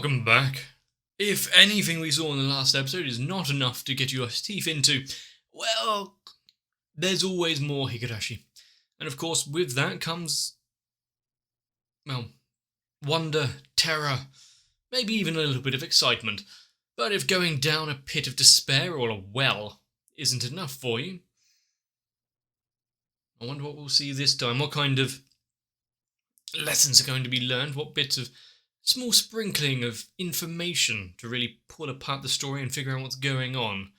welcome back. If anything we saw in the last episode is not enough to get your teeth into, well, there's always more Higurashi. And of course, with that comes, well, wonder, terror, maybe even a little bit of excitement. But if going down a pit of despair or a well isn't enough for you, I wonder what we'll see this time. What kind of lessons are going to be learned? What bits of small sprinkling of information to really pull apart the story and figure out what's going on?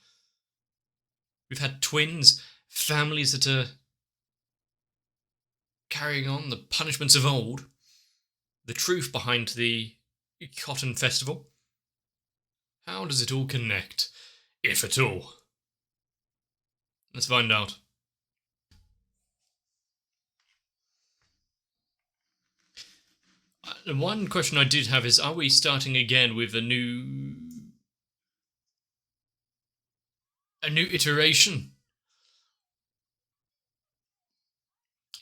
We've had twins, families that are carrying on the punishments of old, the truth behind the Cotton Festival. How does it all connect, if at all? Let's find out. One question I did have is, are we starting again with a new iteration?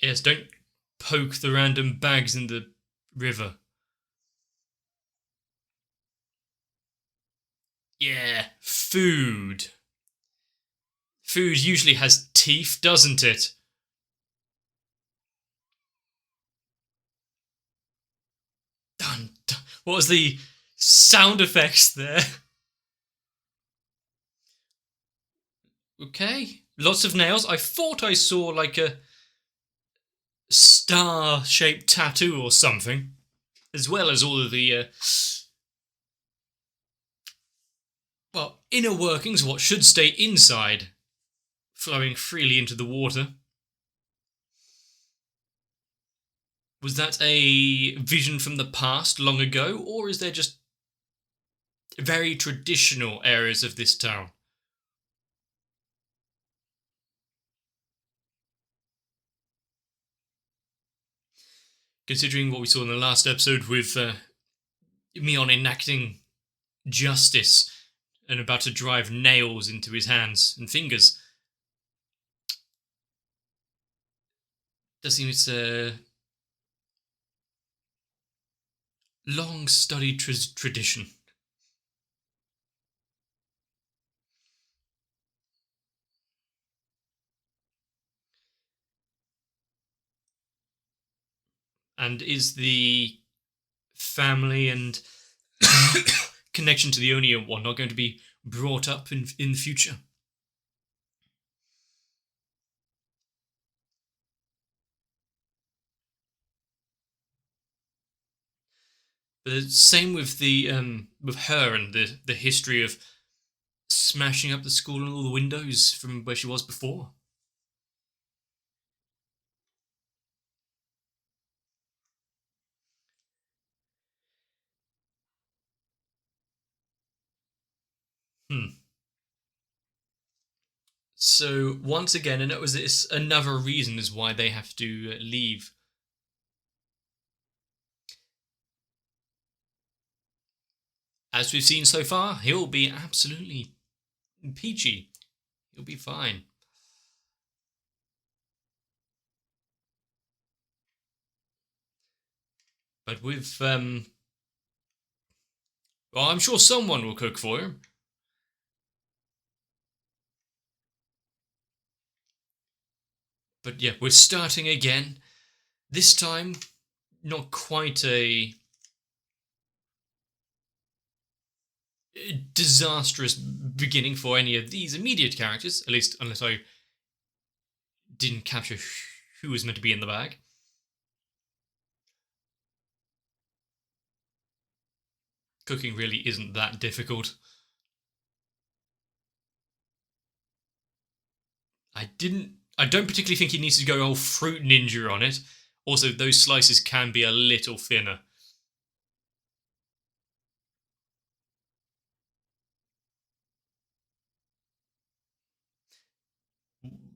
Yes, don't poke the random bags in the river. Yeah, food. Food usually has teeth, doesn't it? Dun, dun. What was the sound effects there? Okay, lots of nails. I thought I saw like a star-shaped tattoo or something, as well as all of the inner workings of what should stay inside, flowing freely into the water. Was that a vision from the past long ago, or is there just very traditional areas of this town? Considering what we saw in the last episode with Mion enacting justice and about to drive nails into his hands and fingers, does seem it's a long-studied tradition. And is the family and connection to the Oni and whatnot going to be brought up in the future? The same with the with her and the history of smashing up the school and all the windows from where she was before. So once again, and it was this another reason is why they have to leave. As we've seen so far, he'll be absolutely peachy. He'll be fine. But with well, I'm sure someone will cook for him. But yeah, we're starting again. This time, not quite a disastrous beginning for any of these immediate characters, at least unless I didn't capture who was meant to be in the bag. Cooking really isn't that difficult. I don't particularly think he needs to go all fruit ninja on it. Also, those slices can be a little thinner.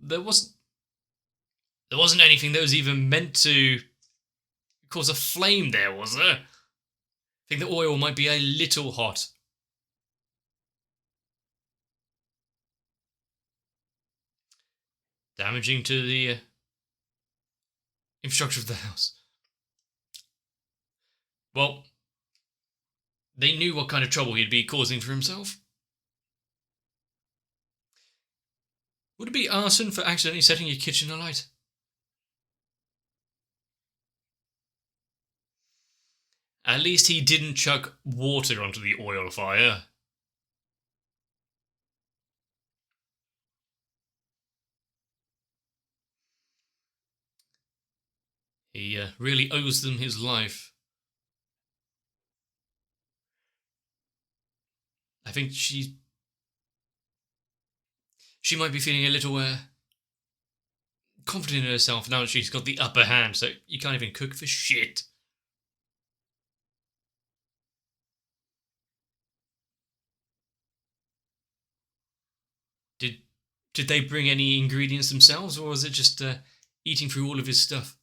There wasn't anything that was even meant to cause a flame there, was there? I think the oil might be a little hot. Damaging to the infrastructure of the house. Well, They knew what kind of trouble he'd be causing for himself. Would it be arson for accidentally setting your kitchen alight? At least he didn't chuck water onto the oil fire. He really owes them his life. I think she might be feeling a little confident in herself now that she's got the upper hand, so you can't even cook for shit. Did they bring any ingredients themselves, or was it just eating through all of his stuff?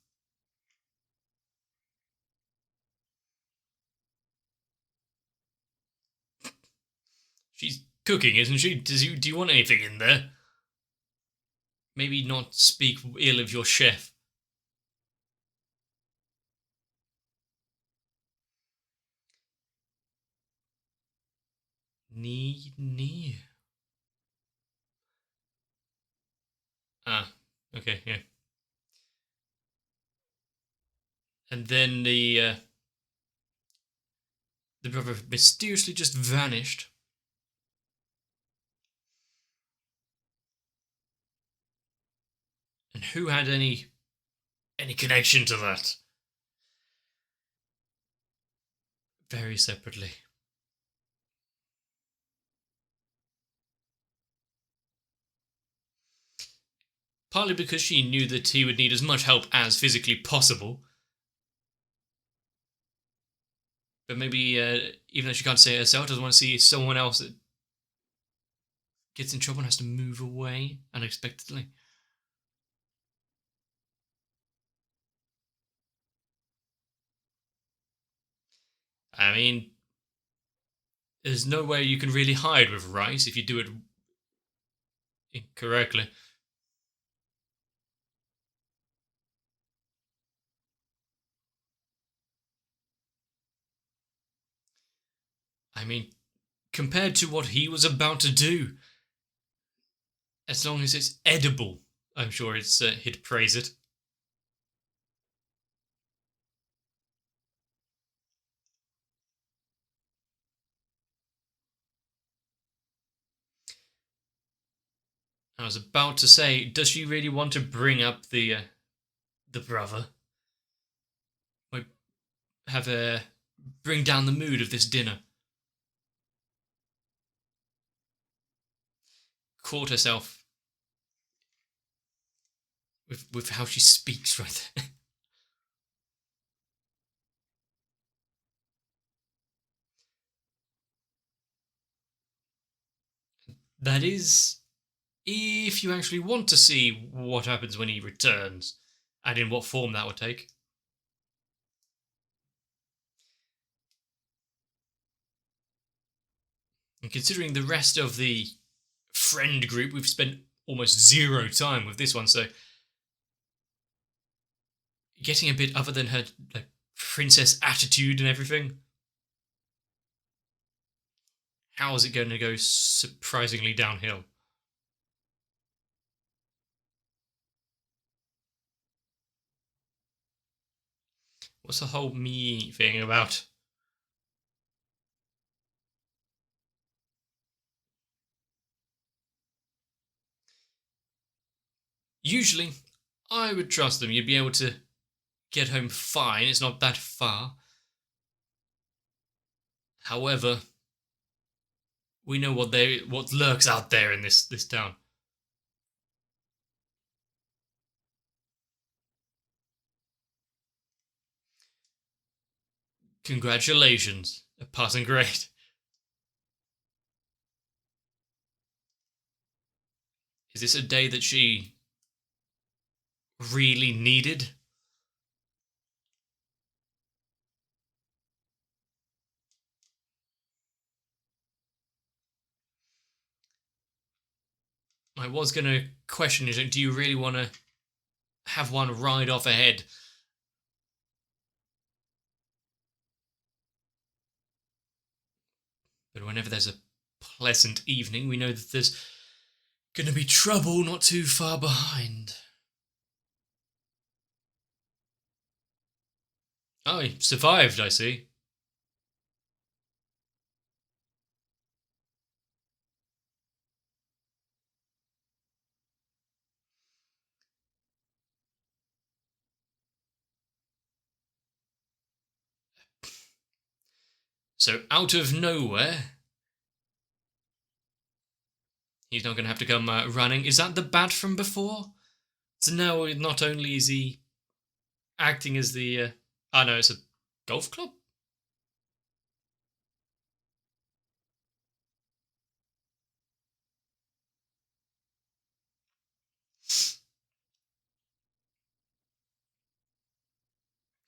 She's cooking, isn't she? Do you want anything in there? Maybe not speak ill of your chef. Nii-Nii. Ah, okay, yeah. And then the brother mysteriously just vanished. And who had any connection to that? Very separately. Partly because she knew that he would need as much help as physically possible. But maybe, even though she can't say it herself, doesn't want to see someone else that gets in trouble and has to move away unexpectedly. I mean, there's no way you can really hide with rice if you do it incorrectly. I mean, compared to what he was about to do, as long as it's edible, I'm sure he'd praise it. I was about to say, does she really want to bring up the brother? Like, have a bring down the mood of this dinner? Caught herself with how she speaks right there. That is, if you actually want to see what happens when he returns, and in what form that would take. And considering the rest of the friend group, we've spent almost zero time with this one, so getting a bit other than her like princess attitude and everything. How is it going to go surprisingly downhill? What's the whole me thing about? Usually, I would trust them. You'd be able to get home fine. It's not that far. However, we know what lurks out there in this town. Congratulations, a passing grade. Is this a day that she really needed? I was going to question you, do you really want to have one ride off ahead? But whenever there's a pleasant evening, we know that there's going to be trouble not too far behind. Oh, he survived, I see. So, out of nowhere, he's not going to have to come running. Is that the bat from before? So now, not only is he acting as the. Oh no, it's a golf club?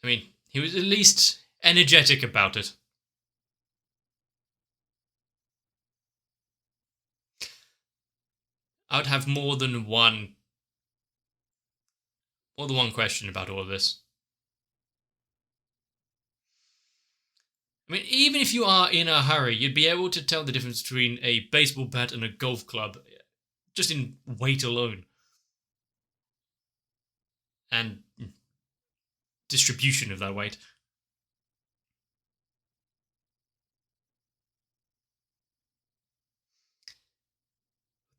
I mean, he was at least energetic about it. I would have more than one question about all of this. I mean, even if you are in a hurry, you'd be able to tell the difference between a baseball bat and a golf club just in weight alone. And distribution of that weight.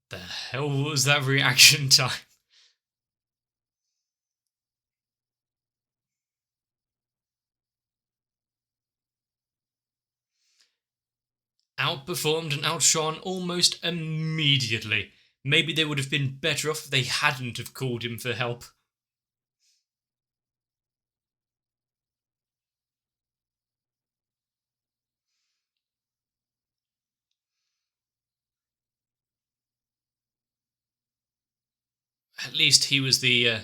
The hell was that reaction time? Outperformed and outshone almost immediately. Maybe they would have been better off if they hadn't have called him for help. At least he was the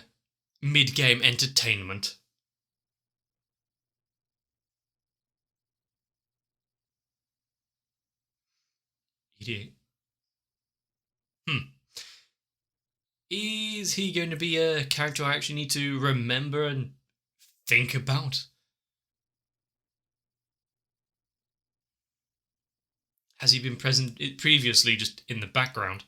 mid-game entertainment. Idiot. Is he going to be a character I actually need to remember and think about? Has he been present previously, just in the background?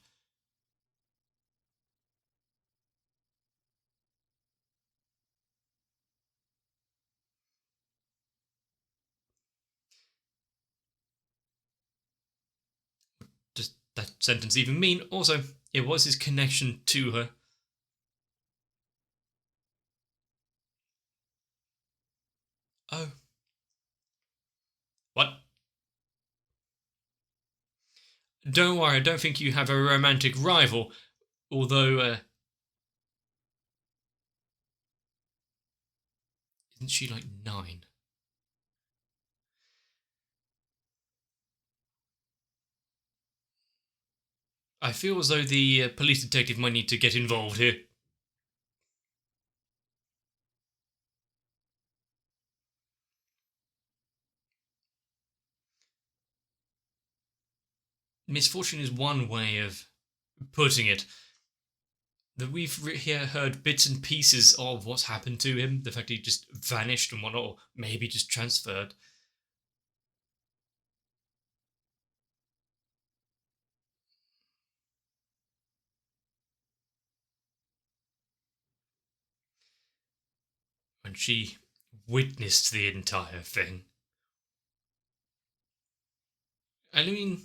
Does that sentence even mean? Also, it was his connection to her. Oh. What? Don't worry, I don't think you have a romantic rival, although, isn't she like 9? I feel as though the police detective might need to get involved here. Misfortune is one way of putting it. That we've here heard bits and pieces of what's happened to him. The fact he just vanished and whatnot, or maybe just transferred. And she witnessed the entire thing. I mean,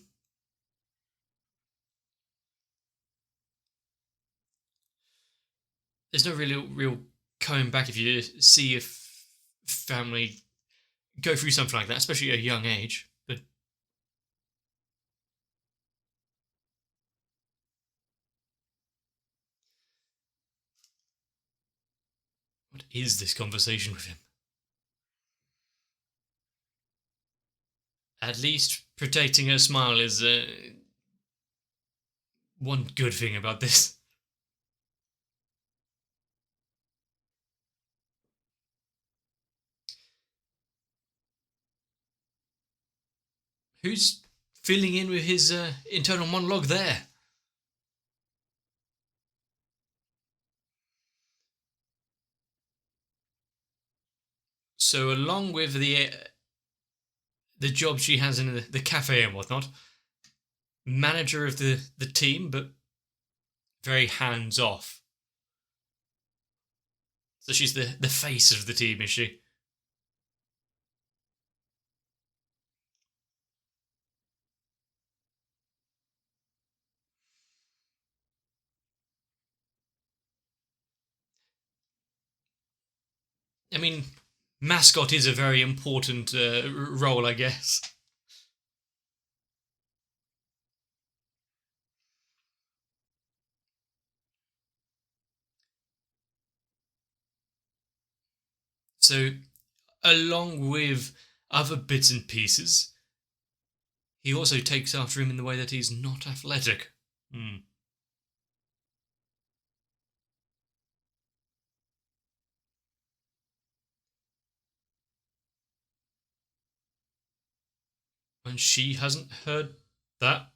there's no real coming back if you see a family go through something like that, especially at a young age. But what is this conversation with him? At least protecting her smile is one good thing about this. Who's filling in with his internal monologue there? So, along with the job she has in the cafe and whatnot. Manager of the team, but very hands off. So she's the face of the team, is she? I mean, mascot is a very important role, I guess. So, along with other bits and pieces, he also takes after him in the way that he's not athletic. Hmm. And she hasn't heard that.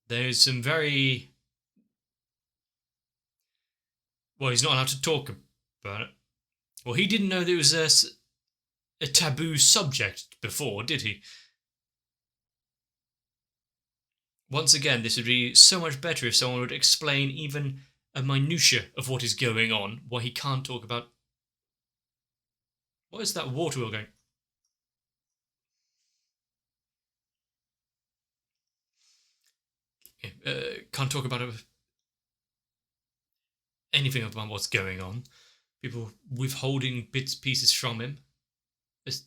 There's some very. Well, he's not allowed to talk about it. Well, he didn't know there was a taboo subject before, did he? Once again, this would be so much better if someone would explain even a minutia of what is going on, why he can't talk about. What is that water wheel going? Can't talk about anything about what's going on. People withholding bits, pieces from him. It's,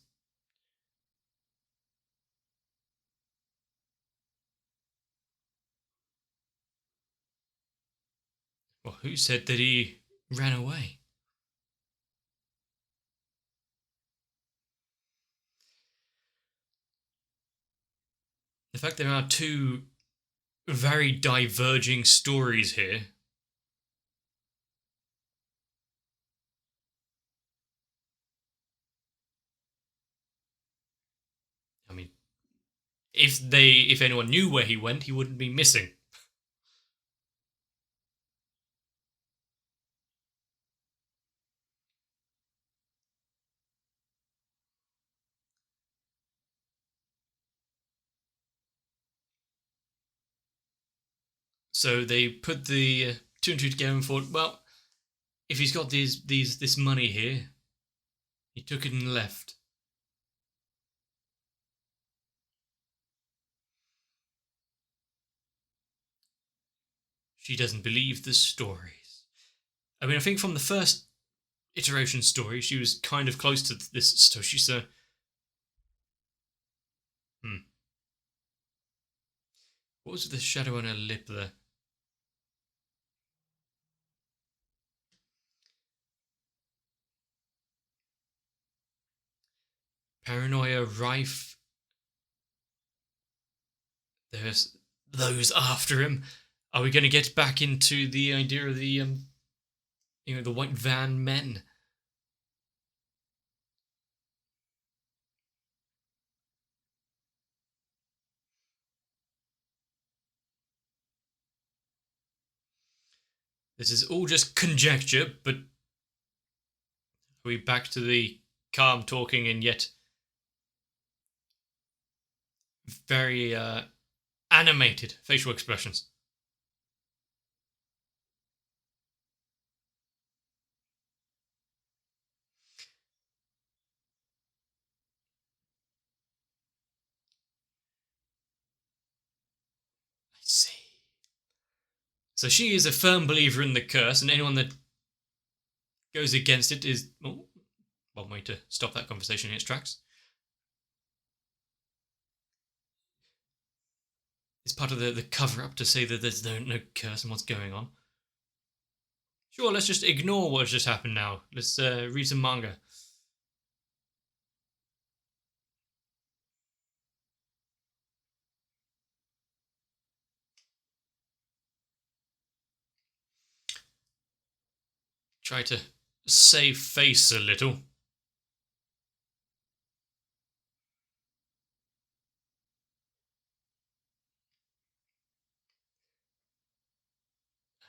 well, who said that he ran away? The fact there are two very diverging stories here. I mean, if anyone knew where he went, he wouldn't be missing. So they put the two and two together and thought, well, if he's got this money here, he took it and left. She doesn't believe the stories. I mean, I think from the first iteration story, she was kind of close to this. So she's what was the shadow on her lip there? Paranoia rife. There's those after him. Are we going to get back into the idea of the the white van men? This is all just conjecture, but are we back to the calm talking and yet very animated facial expressions? I see. So she is a firm believer in the curse, and anyone that goes against it is one way to stop that conversation in its tracks. It's part of the cover up to say that there's no curse and what's going on. Sure, let's just ignore what's just happened now. Let's read some manga. Try to save face a little.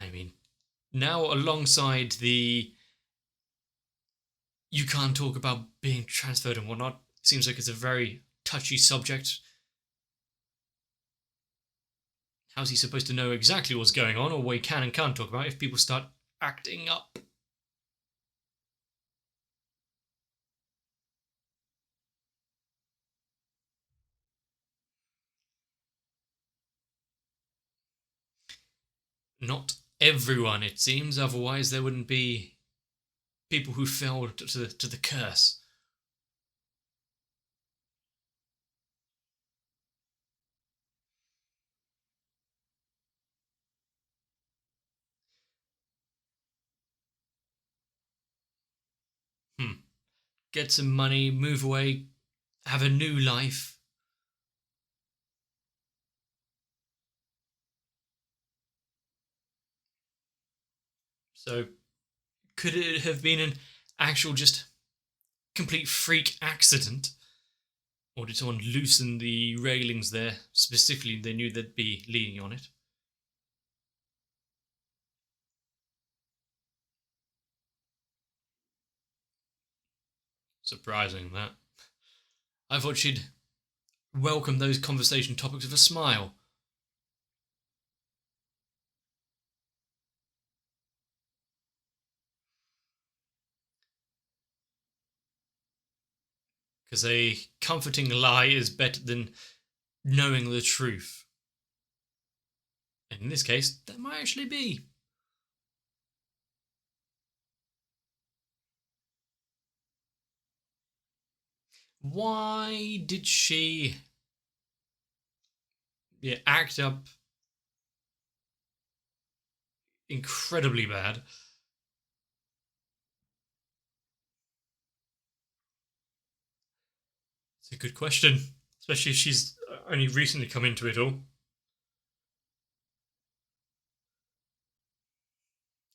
I mean, now alongside the you can't talk about being transferred and whatnot, seems like it's a very touchy subject. How's he supposed to know exactly what's going on or what he can and can't talk about if people start acting up? Not everyone, it seems, otherwise there wouldn't be people who fell to the curse. Get some money, move away, have a new life. So, could it have been an actual just complete freak accident? Or did someone loosen the railings there? Specifically, they knew they'd be leaning on it. Surprising, that. I thought she'd welcome those conversation topics with a smile. Because a comforting lie is better than knowing the truth. And in this case, that might actually be. Why did she act up incredibly bad? It's a good question, especially if she's only recently come into it all.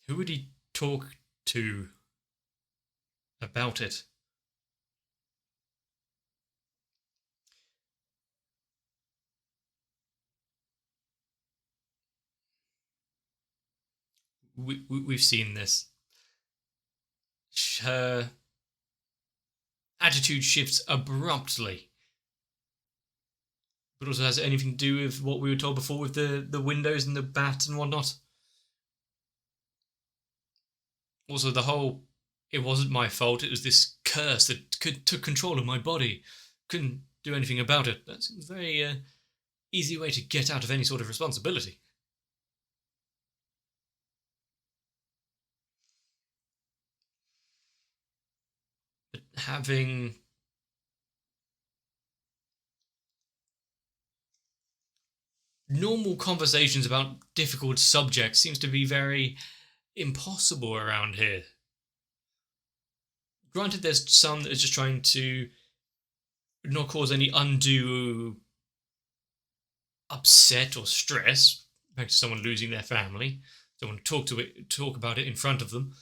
Who would he talk to about it? We've seen this. Her attitude shifts abruptly. But also, has it anything to do with what we were told before with the windows and the bat and whatnot? Also, the whole it wasn't my fault, it was this curse that took control of my body. Couldn't do anything about it. That seems a very easy way to get out of any sort of responsibility. But having normal conversations about difficult subjects seems to be very impossible around here. Granted, there's some that are just trying to not cause any undue upset or stress, back to someone losing their family. Someone talk about it in front of them.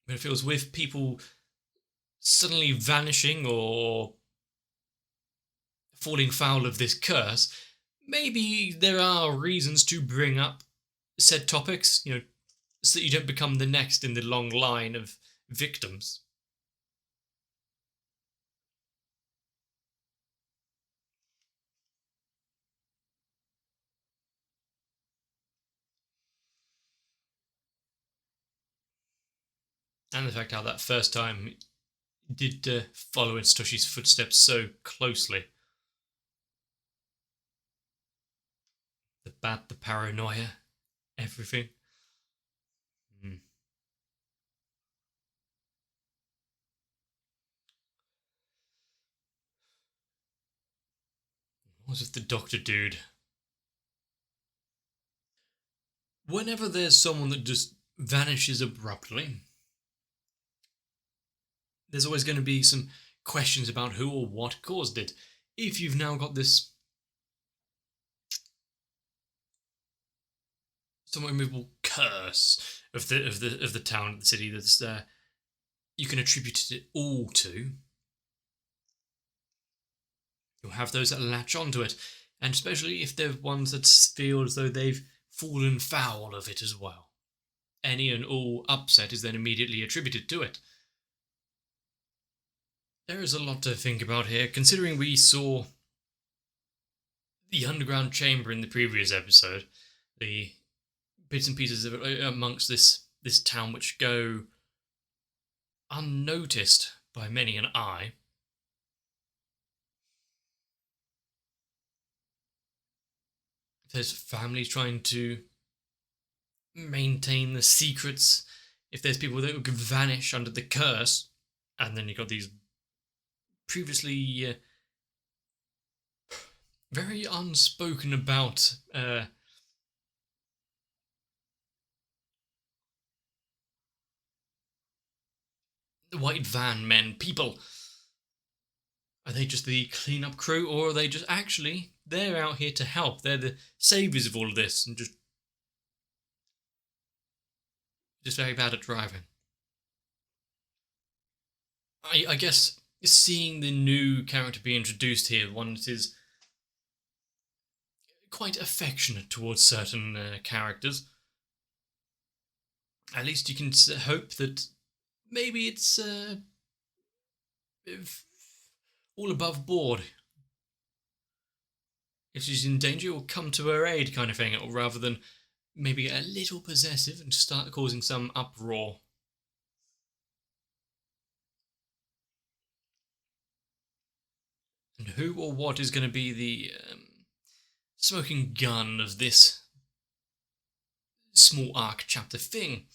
But it feels with people suddenly vanishing or falling foul of this curse, maybe there are reasons to bring up said topics, so that you don't become the next in the long line of victims. And the fact how that first time did follow in Satoshi's footsteps so closely. The bad, the paranoia, everything. What was the doctor dude? Whenever there's someone that just vanishes abruptly, there's always going to be some questions about who or what caused it. If you've now got this somewhat immovable curse of the town, of the city that's you can attribute it all to, You'll have those that latch onto it, and especially if they're ones that feel as though they've fallen foul of it as well. Any and all upset is then immediately attributed to it. There is a lot to think about here, considering we saw the underground chamber in the previous episode, the bits and pieces of it amongst this town which go unnoticed by many an eye. There's families trying to maintain the secrets. If there's people that could vanish under the curse, and then you've got these previously very unspoken about the white van men people. Are they just the cleanup crew, or are they just actually, they're out here to help? They're the saviors of all of this, and just very bad at driving. I guess seeing the new character be introduced here, one that is quite affectionate towards certain characters, at least you can hope that maybe it's all above board. If she's in danger, it will come to her aid kind of thing, rather than maybe get a little possessive and start causing some uproar. And who or what is going to be the smoking gun of this small arc chapter thing?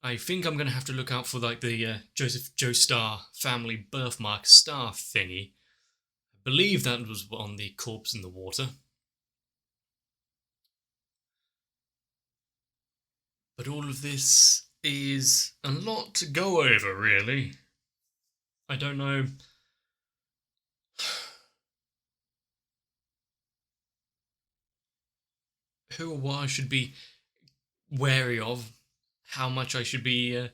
I think I'm going to have to look out for like the Joseph Joestar family birthmark star thingy. I believe that was on the corpse in the water. But all of this is a lot to go over, really. I don't know. Who or what I should be wary of, how much I should be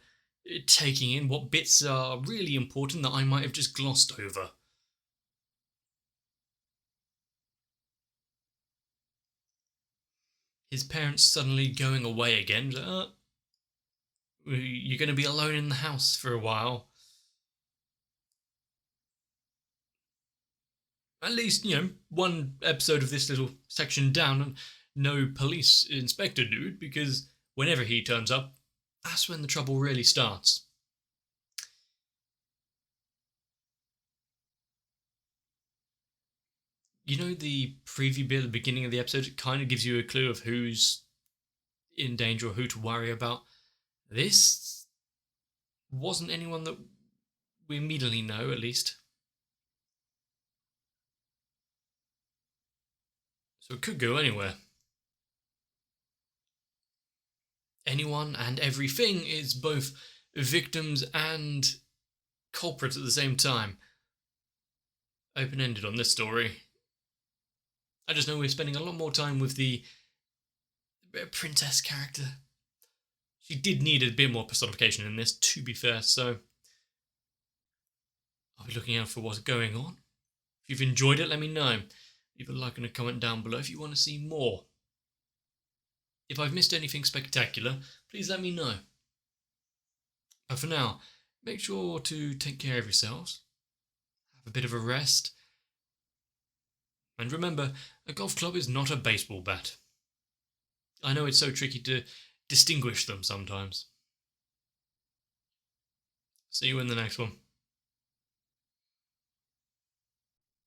taking in, what bits are really important that I might have just glossed over. His parents suddenly going away again. You're going to be alone in the house for a while. At least, one episode of this little section down and no police inspector dude, because whenever he turns up, that's when the trouble really starts. The preview bit at the beginning of the episode, it kind of gives you a clue of who's in danger or who to worry about. This wasn't anyone that we immediately know, at least. So it could go anywhere. Anyone and everything is both victims and culprits at the same time. Open-ended on this story. I just know we're spending a lot more time with the princess character. She did need a bit more personification in this, to be fair, so I'll be looking out for what's going on. If you've enjoyed it, let me know. Leave a like and a comment down below if you want to see more. If I've missed anything spectacular, please let me know. But for now, make sure to take care of yourselves. Have a bit of a rest. And remember, a golf club is not a baseball bat. I know it's so tricky to distinguish them sometimes. See you in the next one.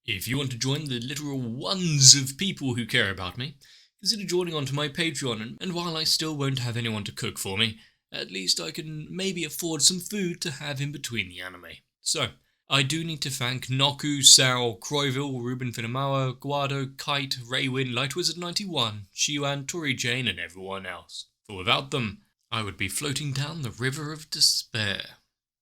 If you want to join the literal ones of people who care about me, consider joining onto my Patreon, and while I still won't have anyone to cook for me, at least I can maybe afford some food to have in between the anime. So, I do need to thank Noku, Sal, Croyville, Ruben Finamawa, Guado, Kite, Raywin, Lightwizard91, Shiwan, Tori Jane, and everyone else. For without them, I would be floating down the river of despair.